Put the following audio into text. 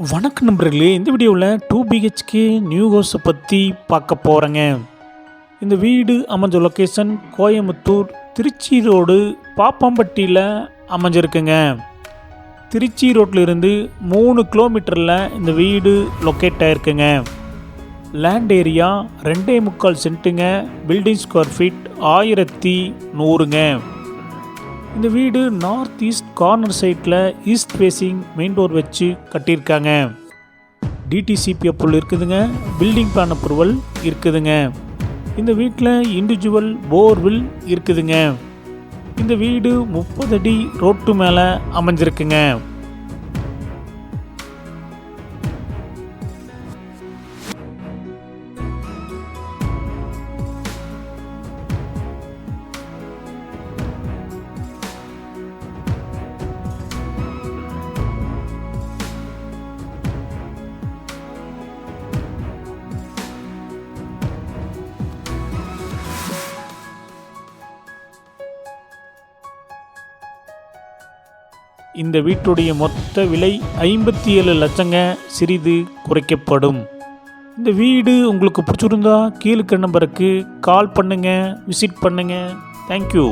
வணக்கம் நண்பர்களே, இந்த வீடியோவில் 2 BHK நியூ ஹவுஸை பற்றி பார்க்க போகிறேங்க. இந்த வீடு அமைஞ்ச லொக்கேஷன் கோயம்புத்தூர் திருச்சி ரோடு பாப்பாம்பட்டியில் அமைஞ்சிருக்குங்க. திருச்சி ரோட்டில் இருந்து 3 கிலோமீட்டரில் இந்த வீடு லொக்கேட் ஆகிருக்குங்க. லேண்ட் ஏரியா 2.25 சென்ட்டுங்க. பில்டிங் ஸ்கொயர் ஃபீட் 1100ங்க. இந்த வீடு நார்த் ஈஸ்ட் கார்னர் சைட்டில் ஈஸ்ட் ஃபேஸிங் மெயின் டோர் வச்சு கட்டியிருக்காங்க. டிடிசிபி அப்ரூவல் இருக்குதுங்க. பில்டிங் பிளான் அப்ரூவல் இருக்குதுங்க. இந்த வீட்டில் இண்டிவிஜுவல் போர்வில் இருக்குதுங்க. இந்த வீடு 30 அடி ரோட்டு மேலே அமைஞ்சிருக்குங்க. இந்த வீட்டுடைய மொத்த விலை 57 லட்சங்க. சிறிது குறைக்கப்படும். இந்த வீடு உங்களுக்கு பிடிச்சிருந்தா கீழே நம்பருக்கு கால் பண்ணுங்கள், விசிட் பண்ணுங்கள். தேங்க்யூ.